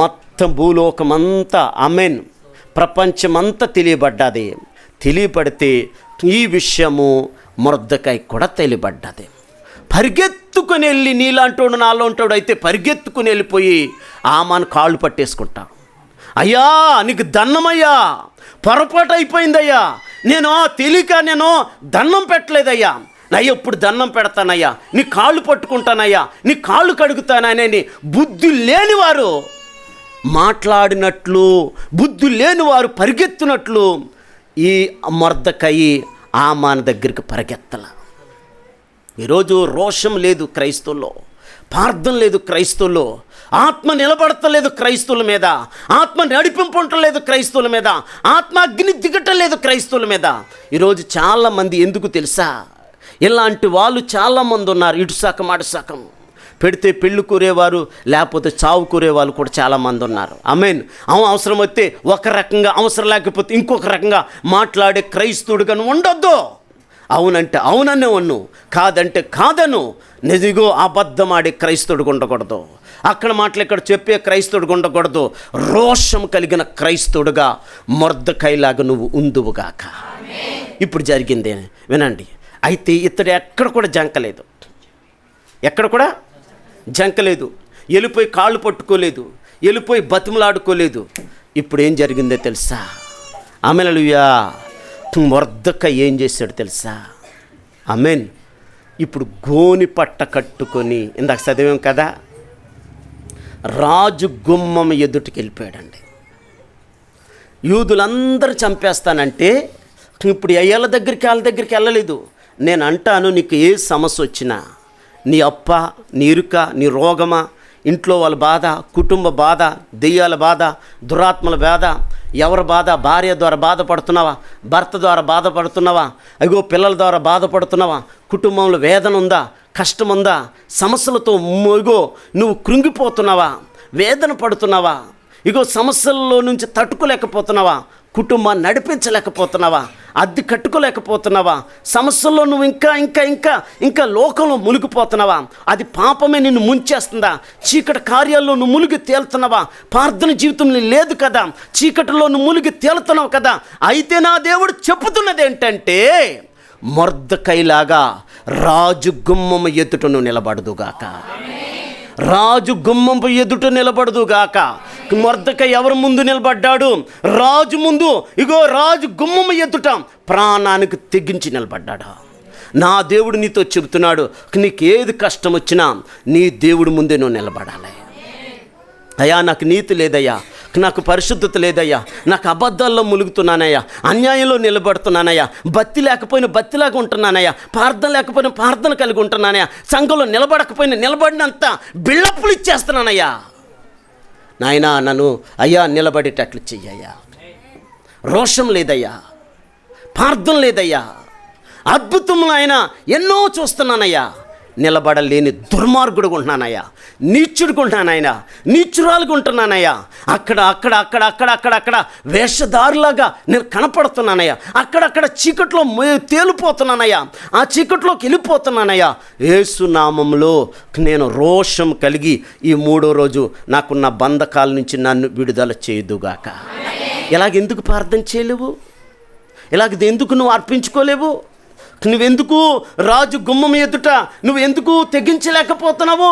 మొత్తం భూలోకమంతా, ఆమేన్, ప్రపంచమంతా తెలియబడ్డది. తెలియబడితే ఈ విషయము మొర్దెకై కూడా తెలియబడ్డది. పరిగెత్తుకుని వెళ్ళి, నీలాంటోడు నాలోంటోడు అయితే పరిగెత్తుకుని వెళ్ళిపోయి ఆమెను కాళ్ళు పట్టేసుకుంటాడు. అయ్యా నీకు దండమయ్యా, పొరపాటు అయిపోయిందయ్యా, నేను తెలియక నేను దండం పెట్టలేదయ్యా, అయ్యా ఇప్పుడు దండం పెడతానయ్యా, నీ కాళ్ళు పట్టుకుంటానయ్యా, నీ కాళ్ళు కడుగుతానని బుద్ధి లేనివారు మాట్లాడినట్లు, బుద్ధి లేనివారు పరిగెత్తునట్లు ఈ మొర్దెకై ఆమాను దగ్గరికి పరిగెత్తల. ఈరోజు రోషం లేదు క్రైస్తవుల్లో, ప్రార్థన లేదు క్రైస్తవుల్లో, ఆత్మ నిలబడతలేదు క్రైస్తవుల మీద, ఆత్మ నడిపింపటలేదు క్రైస్తవుల మీద, ఆత్మ అగ్ని దిగటలేదు క్రైస్తవుల మీద. ఈరోజు చాలామంది ఎందుకు తెలుసా? ఇలాంటి వాళ్ళు చాలామంది ఉన్నారు. ఇటు సకం అటు సకం పెడితే పెళ్ళి కూరేవారు, లేకపోతే చావు కూరేవాళ్ళు కూడా చాలామంది ఉన్నారు. ఆమేన్. అవసరం వస్తే ఒక రకంగా, అవసరం లేకపోతే ఇంకొక రకంగా మాట్లాడే క్రైస్తవుడుగా ఉండొద్దు. అవునంటే అవుననే వన్ను, కాదంటే కాదను. నిజంగా అబద్ధం ఆడే క్రైస్తవుడు ఉండకూడదు, అక్కడ మాటలు ఇక్కడ చెప్పే క్రైస్తవుడు ఉండకూడదు. రోషం కలిగిన క్రైస్తవుడుగా మొర్దెకైలాగా నువ్వు ఉందువుగాక. ఇప్పుడు జరిగింది వినండి. అయితే ఇతడు ఎక్కడ కూడా జంకలేదు, ఎక్కడ కూడా జంకలేదు, వెళ్ళిపోయి కాళ్ళు పట్టుకోలేదు, వెళ్ళిపోయి బతిమలాడుకోలేదు. ఇప్పుడు ఏం జరిగిందో తెలుసా? హల్లెలూయా. మొర్దెకై ఏం చేశాడు తెలుసా? ఆమేన్. ఇప్పుడు గోని పట్ట కట్టుకొని, ఇందాక చదివాం కదా, రాజు గుమ్మం ఎదుటికి వెళ్ళిపోయాడండి. యూదులందరూ చంపేస్తానంటే ఇప్పుడు వాళ్ళ దగ్గరికి వెళ్ళలేదు. నేను అంటాను, నీకు ఏ సమస్య వచ్చినా, నీ అప్ప, నీ ఇరుక, నీ రోగమా, ఇంట్లో వాళ్ళ బాధ, కుటుంబ బాధ, దెయ్యాల బాధ, దురాత్మల బాధ, ఎవరి బాధ, భార్య ద్వారా బాధపడుతున్నావా, భర్త ద్వారా బాధపడుతున్నావా, అయ్యో పిల్లల ద్వారా బాధపడుతున్నావా, కుటుంబంలో వేదన ఉందా, కష్టం ఉందా, సమస్యలతో ఇగో నువ్వు కృంగిపోతున్నావా, వేదన పడుతున్నావా, ఇగో సమస్యల్లో నుంచి తట్టుకోలేకపోతున్నావా, కుటుంబాన్ని నడిపించలేకపోతున్నావా, అద్దె కట్టుకోలేకపోతున్నావా, సమస్యల్లో నువ్వు ఇంకా ఇంకా ఇంకా ఇంకా లోకంలో మునిగిపోతున్నావా, అది పాపమే నిన్ను ముంచేస్తుందా, చీకటి కార్యాల్లో నువ్వు మునిగి తేలుతున్నావా, ప్రార్థన జీవితం లేదు కదా, చీకటిలో నువ్వు మునిగి తేలుతున్నావు కదా, అయితే నా దేవుడు చెప్పుతున్నది ఏంటంటే, మొర్దెకైలాగా రాజు గుమ్మం ఎదుట నువ్వు నిలబడదుగాక, రాజు గుమ్మంపు ఎదుట నిలబడదుగాక. మొర్దెకై ఎవరి ముందు నిలబడ్డాడు? రాజు ముందు. ఇగో రాజు గుమ్మం ఎదుట ప్రాణానికి తెగించి నిలబడ్డాడు. నా దేవుడు నీతో చెబుతున్నాడు, నీకు ఏది కష్టం వచ్చినా నీ దేవుడి ముందే నువ్వు నిలబడాలి. అయ్యా నాకు నీతి లేదయ్యా, నాకు పరిశుద్ధత లేదయ్యా, నాకు అబద్ధాల్లో ములుగుతున్నానయ్యా, అన్యాయంలో నిలబడుతున్నానయ్యా, భక్తి లేకపోయినా భక్తిలాగా ఉంటున్నానయ్యా, ప్రార్థన లేకపోయినా ప్రార్థన కలిగి ఉంటున్నానయ్యా, సంఘంలో నిలబడకపోయినా నిలబడినంత బిల్డప్లు ఇచ్చేస్తున్నానయ్యా, నాయనా నన్ను అయ్యా నిలబడేటట్లు చెయ్యయ్యా. రోషం లేదయ్యా, ప్రార్థన లేదయ్యా, అద్భుతములు ఆయన ఎన్నో చూస్తున్నానయ్యా, నిలబడలేని దుర్మార్గుడు ఉంటున్నానయ్యా, నీచుడుగా ఉంటున్నానయ్యా, నీచురాలుగా ఉంటున్నానయ్యా, అక్కడ అక్కడ అక్కడ అక్కడ అక్కడ అక్కడ వేషధారులాగా నేను కనపడుతున్నానయ్యా, అక్కడక్కడ చీకట్లో తేలిపోతున్నానయ్యా, ఆ చీకట్లోకి వెళ్ళిపోతున్నానయ్యా. యేసు నామములో నేను రోషం కలిగి ఈ 3వ రోజు నాకున్న బంధకాల నుంచి నన్ను విడుదల చేయదుగాక. ఇలాగెందుకు ప్రార్థన చేయలేవు? ఇలాగ ఎందుకు నువ్వు అర్పించుకోలేవు? నువ్వెందుకు రాజు గుమ్మం ఎదుట నువ్వెందుకు తెగించలేకపోతున్నావు?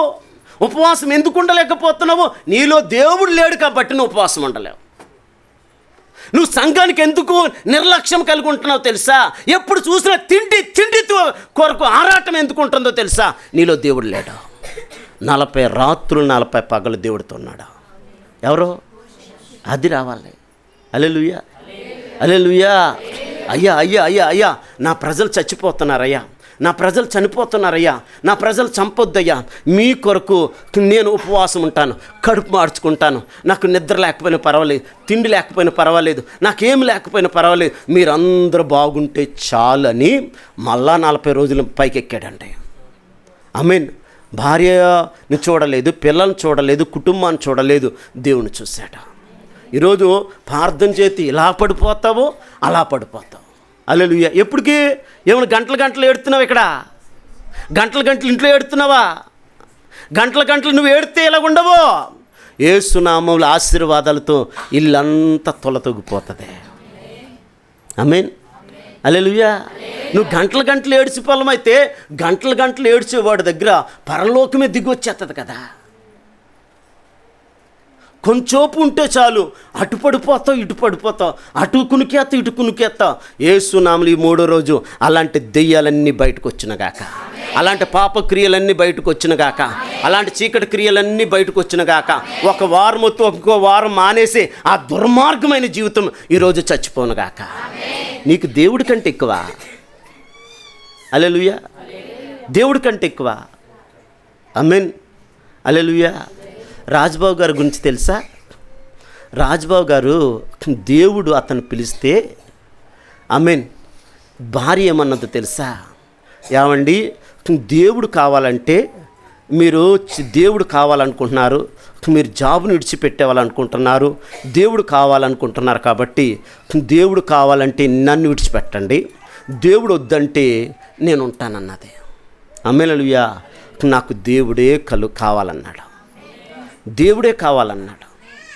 ఉపవాసం ఎందుకు ఉండలేకపోతున్నావు? నీలో దేవుడు లేడు కాబట్టి నువ్వు ఉపవాసం ఉండలేవు. నువ్వు సంఘానికి ఎందుకు నిర్లక్ష్యం కలిగి ఉంటున్నావు తెలుసా? ఎప్పుడు చూసినా తిండి కొరకు ఆరాటం ఎందుకు ఉంటుందో తెలుసా? నీలో దేవుడు లేడు. 40 రాత్రులు 40 పగలు దేవుడితో ఉన్నాడా? ఎవరో? అది రావాలి. హల్లెలూయా, హల్లెలూయా. అయ్యా అయ్యా అయ్యా అయ్యా, నా ప్రజలు చచ్చిపోతున్నారయ్యా, నా ప్రజలు చనిపోతున్నారయ్యా, నా ప్రజలు చంపొద్దయ్యా, మీ కొరకు నేను ఉపవాసం ఉంటాను, కడుపు మార్చుకుంటాను, నాకు నిద్ర లేకపోయినా పర్వాలేదు, తిండి లేకపోయినా పర్వాలేదు, నాకేమి లేకపోయినా పర్వాలేదు, మీరందరూ బాగుంటే చాలని మళ్ళా 40 రోజులు పైకెక్కాడండి. ఆమేన్. భార్యని చూడలేదు, పిల్లల్ని చూడలేదు, కుటుంబాన్ని చూడలేదు, దేవుని చూశాడు. ఈరోజు ప్రార్థన చేతి ఇలా పడిపోతావో అలా పడిపోతావు. హల్లెలూయా. ఎప్పటికీ ఏమైనా గంటలు ఏడుతున్నావు? ఇక్కడ గంటలు ఇంట్లో ఏడుతున్నావా? గంటలు నువ్వు ఏడితే ఇలా ఉండవు. యేసు నామములో ఆశీర్వాదాలతో ఇల్లంతా తొలతొగిపోతుంది. ఆమేన్. హల్లెలూయా. నువ్వు గంటలు ఏడ్చిపోలమైతే గంటలు ఏడ్చేవాడి దగ్గర పరలోకమే దిగి వచ్చేస్తుంది కదా. కొంచెంపు ఉంటే చాలు, అటు పడిపోతావు, ఇటు పడిపోతావు, అటు కునికేస్తావు, ఇటు కునికేస్తావు. యేసు నామములో ఈ 3వ రోజు అలాంటి దెయ్యాలన్నీ బయటకు వచ్చినగాక, అలాంటి పాప క్రియలన్నీ బయటకు వచ్చినగాక, అలాంటి చీకటి క్రియలన్నీ బయటకు వచ్చినగాక. ఒక వారం మొత్తం ఇంకో వారం మానేసి ఆ దుర్మార్గమైన జీవితం ఈరోజు చచ్చిపోనుగాక. నీకు దేవుడి కంటే ఎక్కువ. హల్లెలూయా. దేవుడి కంటే ఎక్కువ. ఆమేన్. హల్లెలూయా. రాజ్బాబు గారి గురించి తెలుసా? రాజ్బాబు గారు దేవుడు అతను పిలిస్తే ఆమేన్, భార్య ఏమన్నదో తెలుసా? ఏమండి, దేవుడు కావాలంటే మీరు దేవుడు కావాలనుకుంటున్నారు, మీరు జాబుని విడిచిపెట్టేవాలనుకుంటున్నారు, దేవుడు కావాలనుకుంటున్నారు, కాబట్టి దేవుడు కావాలంటే నన్ను విడిచిపెట్టండి, దేవుడు వద్దంటే నేను ఉంటానన్నది. హల్లెలూయా. నాకు దేవుడే కావాలన్నాడు, దేవుడే కావాలన్నాడు.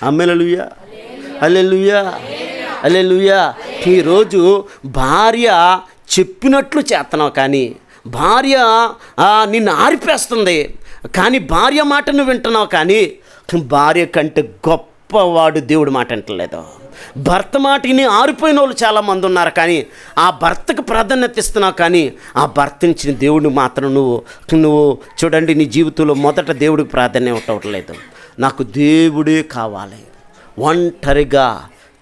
హల్లెలూయా, హల్లెలూయా, హల్లెలూయా. ఈరోజు భార్య చెప్పినట్లు చేస్తున్నావు, కానీ భార్య నిన్ను ఆరిపేస్తుంది, కానీ భార్య మాట నువ్వు వింటున్నావు, కానీ భార్య కంటే గొప్పవాడు దేవుడి మాట వింటలేదు. భర్త మాటని ఆరిపోయిన వాళ్ళు చాలామంది ఉన్నారు, కానీ ఆ భర్తకు ప్రాధాన్యత ఇస్తున్నావు, కానీ ఆ భర్తనిచ్చిన దేవుడిని మాత్రం నువ్వు చూడండి, నీ జీవితంలో మొదట దేవుడికి ప్రాధాన్యం ఇవ్వట్లేదు. నాకు దేవుడే కావాలి. ఒంటరిగా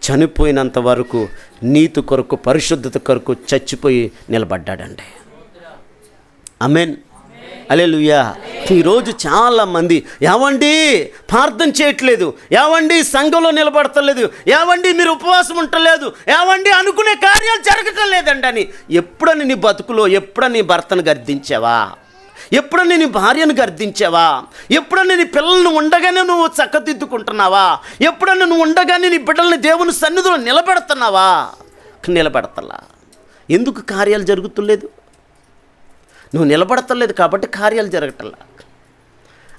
చనిపోయినంత వరకు నీతి కొరకు, పరిశుద్ధత కొరకు చచ్చిపోయి నిలబడ్డాడండి. ఆమేన్. హల్లెలూయా. ఈరోజు చాలామంది ఏవండి ప్రార్థన చేయట్లేదు, ఏవండి సంఘంలో నిలబడతలేదు, ఏవండి మీరు ఉపవాసం ఉండలేదు, ఏవండి అనుకునే కార్యాలు జరగటం లేదండి అని. ఎప్పుడని నీ బతుకులో ఎప్పుడని భర్తను గర్దించావా? ఎప్పుడన్నా నీ భార్యను గర్దించావా? ఎప్పుడన్నా నీ పిల్లలను ఉండగానే నువ్వు చక్కదిద్దుకుంటున్నావా? ఎప్పుడన్నా నువ్వు ఉండగానే నీ బిడ్డల్ని దేవుని సన్నిధిలో నిలబెడుతున్నావా? నిలబెడతలా. ఎందుకు కార్యాలు జరుగుతులేదు? నువ్వు నిలబడతలేదు కాబట్టి కార్యాలు జరగటల్లా.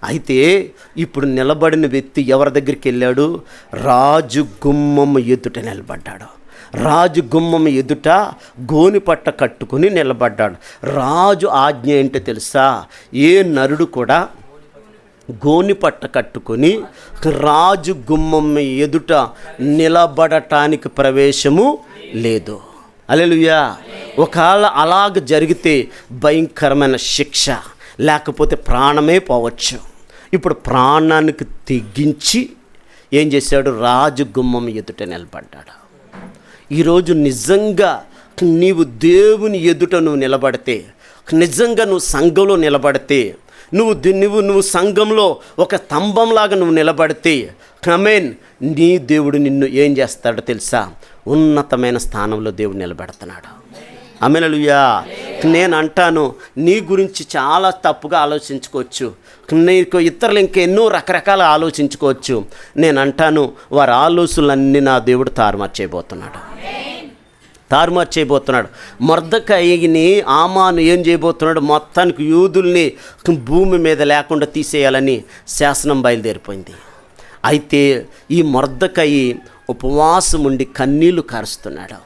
అయితే ఇప్పుడు నిలబడిన వ్యక్తి ఎవరి దగ్గరికి వెళ్ళాడు? రాజు గుమ్మం ఎదుట నిలబడ్డాడు. రాజు గుమ్మం ఎదుట గోనిపట్ట కట్టుకుని నిలబడ్డాడు. రాజు ఆజ్ఞ ఏంటో తెలుసా? ఏ నరుడు కూడా గోనిపట్ట కట్టుకొని రాజు గుమ్మం ఎదుట నిలబడటానికి ప్రవేశము లేదు. హల్లెలూయా. ఒకవేళ అలాగ జరిగితే భయంకరమైన శిక్ష, లేకపోతే ప్రాణమే పోవచ్చు. ఇప్పుడు ప్రాణానికి తెగించి ఏం చేశాడు? రాజు గుమ్మం ఎదుట నిలబడ్డాడు. ఈరోజు నిజంగా నీవు దేవుని ఎదుట నువ్వు నిలబడితే, నిజంగా నువ్వు సంఘంలో నిలబడితే, నువ్వు సంఘంలో ఒక స్తంభంలాగా నువ్వు నిలబడితే, ఆమేన్, నీ దేవుడు నిన్ను ఏం చేస్తాడో తెలుసా? ఉన్నతమైన స్థానంలో దేవుడు నిలబెడుతున్నాడు. హల్లెలూయా. నేను అంటాను, నీ గురించి చాలా తప్పుగా ఆలోచించుకోవచ్చు, నీకు ఇతరులు ఇంకెన్నో రకరకాల ఆలోచించుకోవచ్చు. నేను అంటాను, వారి ఆలోచనలన్నీ నా దేవుడు తారుమారు చేయబోతున్నాడు. మొర్దెకైని ఆమాను ఏం చేయబోతున్నాడు? మొత్తానికి యూదుల్ని భూమి మీద లేకుండా తీసేయాలని శాసనం బయలుదేరిపోయింది. అయితే ఈ మొర్దెకై ఉపవాసం ఉండి కన్నీళ్లు కారుస్తున్నాడు,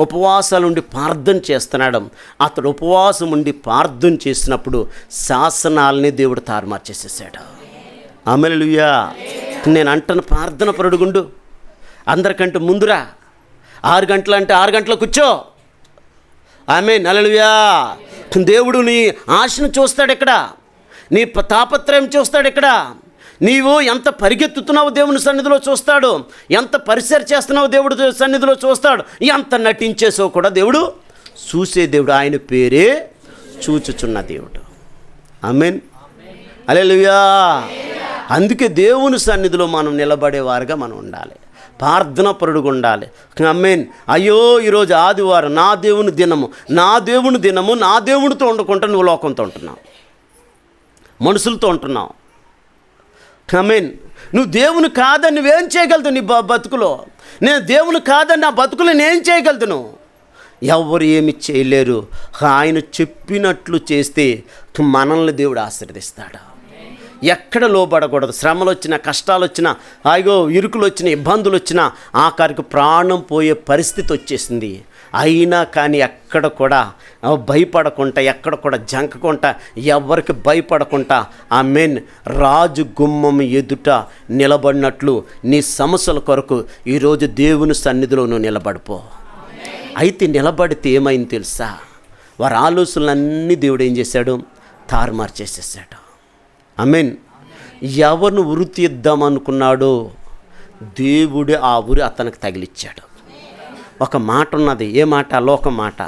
ఉపవాసాలు ఉండి ప్రార్థన చేస్తున్నాడు. అతడు ఉపవాసం ఉండి ప్రార్థన చేసినప్పుడు శాసనాలని దేవుడు తారుమారు చేసేసాడు. హల్లెలూయా. నేను అంటాను, ప్రార్థన పరుడుగుండు. అందరికంటే ముందురా. 6 గంటలు అంటే 6 గంటలకు కూర్చో. ఆమేన్. హల్లెలూయా. దేవుడు నీ ఆశను చూస్తాడు. ఇక్కడ నీ తాపత్రయం చూస్తాడు. ఇక్కడ నీవు ఎంత పరిగెత్తుతున్నావు దేవుని సన్నిధిలో చూస్తాడు, ఎంత పరిసర చేస్తున్నావు దేవుడు సన్నిధిలో చూస్తాడు, ఎంత నటించేసో కూడా దేవుడు చూసే దేవుడు. ఆయన పేరే చూచుచున్న దేవుడు. ఆమేన్, హల్లెలూయా. అందుకే దేవుని సన్నిధిలో మనం నిలబడేవారుగా మనం ఉండాలి, ప్రార్థనాపరుడుగా ఉండాలి. ఆమేన్. అయ్యో ఈరోజు ఆదివారం, నా దేవుని దినము, నా దేవుని దినము, నా దేవునితో ఉండకుండా నువ్వు లోకంతో ఉంటున్నావు, మనుషులతో ఉంటున్నావు. ఆమేన్. నువ్వు దేవుని కాదని నువ్వేం చేయగలదు నీ బతుకులో? నేను దేవుని కాదని నా బతుకులో నేనేం చేయగలుగుతాను? ఎవరు ఏమి చేయలేరు. ఆయన చెప్పినట్లు చేస్తే మనల్ని దేవుడు ఆశీర్వదిస్తాడు. ఎక్కడ లోబడకూడదు. శ్రమలు వచ్చినా, కష్టాలు వచ్చినా, అయ్యో ఇరుకులు వచ్చినా, ఇబ్బందులు వచ్చినా, ఆఖరికి ప్రాణం పోయే పరిస్థితి వచ్చేసింది. అయినా కానీ ఎక్కడ కూడా భయపడకుండా, ఎక్కడ కూడా జంకకుండా, ఎవరికి భయపడకుండా ఆమేన్ రాజు గుమ్మం ఎదుట నిలబడినట్లు నీ సమస్యల కొరకు ఈరోజు దేవుని సన్నిధిలో నువ్వు నిలబడిపో. అయితే నిలబడితే ఏమైంది తెలుసా? వారి ఆలోచనలన్నీ దేవుడు ఏం చేశాడు? తారుమారు చేసేసాడు. ఆమేన్. ఎవరిని ఉరి తీద్దామనుకున్నాడో దేవుడే ఆ ఉరి అతనికి తగిలిచ్చాడు. ఒక మాట ఉన్నది. ఏ మాట? లోక మాట.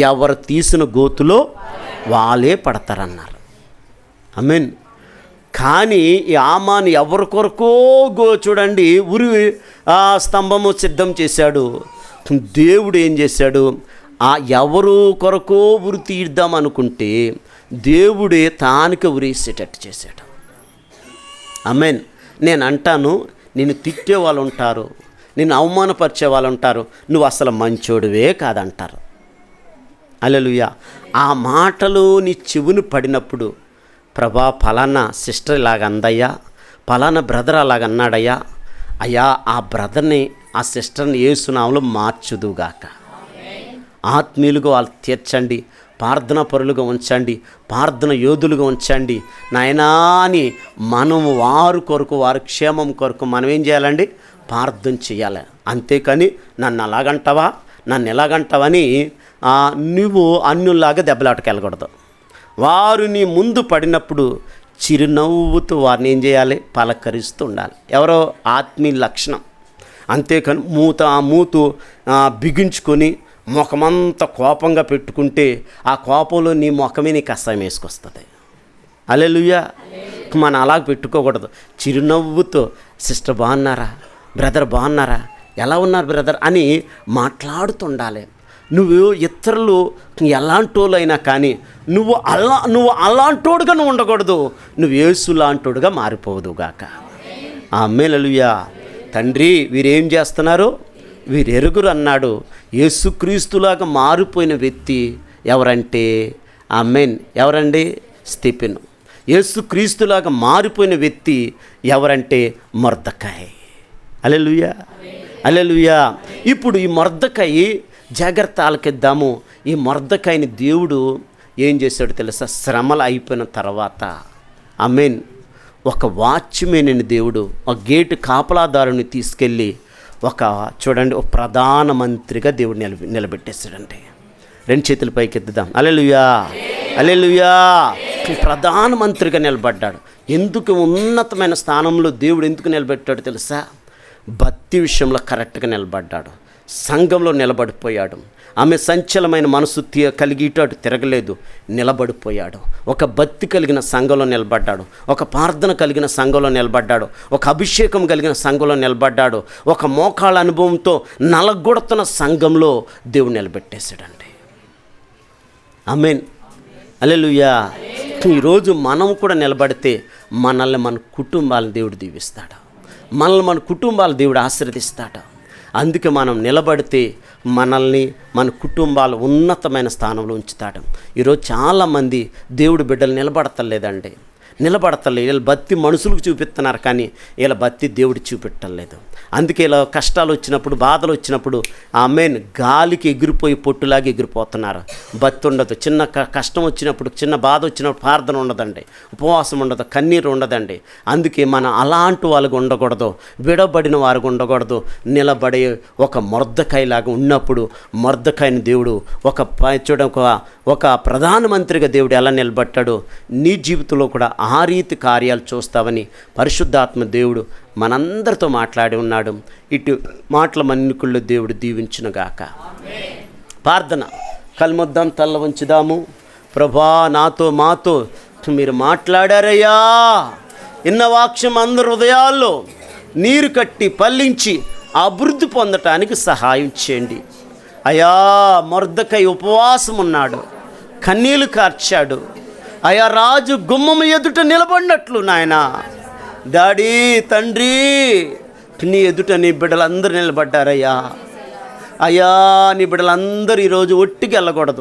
ఎవరు తీసిన గోతులో వాళ్ళే పడతారన్నారు. ఆమేన్. కానీ ఈ ఆమాను ఎవరి కొరకో చూడండి ఉరి స్తంభము సిద్ధం చేశాడు. దేవుడు ఏం చేశాడు? ఆ ఎవరు కొరకో ఉరి తీద్దాం అనుకుంటే దేవుడే తానికి ఉరేసేటట్టు చేశాడు. ఆమేన్. నేను అంటాను, నిన్ను తిట్టే వాళ్ళు ఉంటారు, నిన్ను అవమానపరిచే వాళ్ళు ఉంటారు, నువ్వు అసలు మంచోడివే కాదంటారు. హల్లెలూయా. ఆ మాటలు నీ చెవుని పడినప్పుడు, ప్రభా ఫలానా సిస్టర్ ఇలాగ అందయ్యా, ఫలానా బ్రదర్ అలాగ అన్నాడయ్యా, అయ్యా ఆ బ్రదర్ని, ఆ సిస్టర్ని యేసునామములో మార్చుదుగాక. ఆత్మీయులుగా వాళ్ళు తీర్చండి, ప్రార్థన పరులుగా ఉంచండి, ప్రార్థన యోధులుగా ఉంచండి నాయనా అని మనం వారి కొరకు, వారి క్షేమం కొరకు మనం ఏం చేయాలండి? ప్రార్థన చేయాలి. అంతేకాని నన్ను అలాగంటావా, నన్ను ఎలాగంటావని నువ్వు అన్యుల్లాగా దెబ్బలాటకెళ్ళకూడదు. వారు నీ ముందు పడినప్పుడు చిరునవ్వుతో వారిని ఏం చేయాలి? పలకరిస్తూ ఉండాలి. ఎవరో ఆత్మీయ లక్షణం. అంతేకాని మూతు బిగించుకొని ముఖమంతా కోపంగా పెట్టుకుంటే ఆ కోపంలో నీ ముఖమే నీకు అసహ్యం వేసుకొస్తుంది. హల్లెలూయా. మనం అలాగ పెట్టుకోకూడదు. చిరునవ్వుతో సిస్టర్ బాగున్నారా, బ్రదర్ బాగున్నారా, ఎలా ఉన్నారు బ్రదర్ అని మాట్లాడుతుండాలి. నువ్వు ఇతరులు ఎలాంటోళ్ళు అయినా కానీ నువ్వు అలాంటోడుగా నువ్వు ఉండకూడదు. నువ్వు యేసు లాంటోడుగా మారిపోదుగాక. ఆమేన్, హల్లెలూయా. తండ్రి వీరేం చేస్తున్నారు? వీరెరుగురు అన్నాడు. యేసుక్రీస్తులాగా మారిపోయిన వ్యక్తి ఎవరంటే ఆమేన్ ఎవరండి? స్తిఫెను. యేసుక్రీస్తులాగా మారిపోయిన వ్యక్తి ఎవరంటే మొర్దెకై. హల్లెలూయా, హల్లెలూయా. ఇప్పుడు ఈ మొర్దెకై జాగ్రత్త ఆలకిద్దాము. ఈ మొర్దెకైని దేవుడు ఏం చేశాడు తెలుసా? శ్రమలు అయిపోయిన తర్వాత ఆమేన్ ఒక వాచ్మెన్ని దేవుడు, ఒక గేటు కాపలాదారుని తీసుకెళ్ళి చూడండి ఒక ప్రధానమంత్రిగా దేవుడు నిలబెట్టేశాడండి. రెండు చేతుల పైకి ఎత్తుదాం. హల్లెలూయా, హల్లెలూయా. ప్రధానమంత్రిగా నిలబడ్డాడు. ఎందుకు ఉన్నతమైన స్థానంలో దేవుడు ఎందుకు నిలబెట్టాడు తెలుసా? భక్తి విషయంలో కరెక్ట్గా నిలబడ్డాడు, సంఘంలో నిలబడిపోయాడు. ఆమె సంచలమైన మనసు కలిగి అటు తిరగలేదు, నిలబడిపోయాడు. ఒక భక్తి కలిగిన సంఘంలో నిలబడ్డాడు, ఒక ప్రార్థన కలిగిన సంఘంలో నిలబడ్డాడు, ఒక అభిషేకం కలిగిన సంఘంలో నిలబడ్డాడు, ఒక మోకాళ్ళ అనుభవంతో నలగొడుతున్న సంఘంలో దేవుడు నిలబెట్టేశాడండి. ఆమేన్, హల్లెలూయా. ఈరోజు మనం కూడా నిలబడితే మనల్ని మన కుటుంబాలను దేవుడు దీవిస్తాడు, మనల్ని మన కుటుంబాలు దేవుడు ఆశీర్వదిస్తాడు. అందుకే మనం నిలబడితే మనల్ని మన కుటుంబాలు ఉన్నతమైన స్థానంలో ఉంచుతాడు. ఈరోజు చాలామంది దేవుడు బిడ్డలు నిలబడతలేదండి. నిలబడతలేదు. వీళ్ళ భక్తి మనుషులకు చూపిస్తున్నారు, కానీ వీళ్ళ భక్తి దేవుడు చూపెట్టలేదు. అందుకే ఇలా కష్టాలు వచ్చినప్పుడు, బాధలు వచ్చినప్పుడు ఆమేన్ గాలికి ఎగిరిపోయి పొట్టులాగా ఎగిరిపోతున్నారు. భక్తి ఉండదు. చిన్న కష్టం వచ్చినప్పుడు, చిన్న బాధ వచ్చినప్పుడు ప్రార్థన ఉండదండి, ఉపవాసం ఉండదు, కన్నీరు ఉండదండి. అందుకే మనం అలాంటి వాళ్ళకు ఉండకూడదు, విడబడిన వారికి ఉండకూడదు. నిలబడే ఒక మొర్దెకాయలాగా ఉన్నప్పుడు మొర్దెకాయని దేవుడు ఒక ప్రధానమంత్రిగా దేవుడు ఎలా నిలబట్టాడో నీ జీవితంలో కూడా ఆ రీతి కార్యాలు చూస్తావని పరిశుద్ధాత్మ దేవుడు మనందరితో మాట్లాడి ఉన్నాడు. ఇటు మాటల మన్నికుల్లో దేవుడు దీవించునుగాక. ప్రార్థన. కల్మొద్దాం, తల్ల వంచుదాము. ప్రభా, మాతో మీరు మాట్లాడారయ్యా. ఇన్న వాక్యం అందరి హృదయాల్లో నీరు కట్టి ఫలించి అభివృద్ధి పొందటానికి సహాయం చేయండి అయ్యా. మొర్దెకాయి ఉపవాసం ఉన్నాడు, కన్నీళ్లు కార్చాడు అయ్యా. రాజు గుమ్మం ఎదుట నిలబడినట్లు నాయన డాడీ, తండ్రి, నీ ఎదుట నీ బిడ్డలందరూ నిలబడ్డారయ్యా. అయ్యా, నీ బిడ్డలందరూ ఈరోజు ఒట్టికి వెళ్ళకూడదు.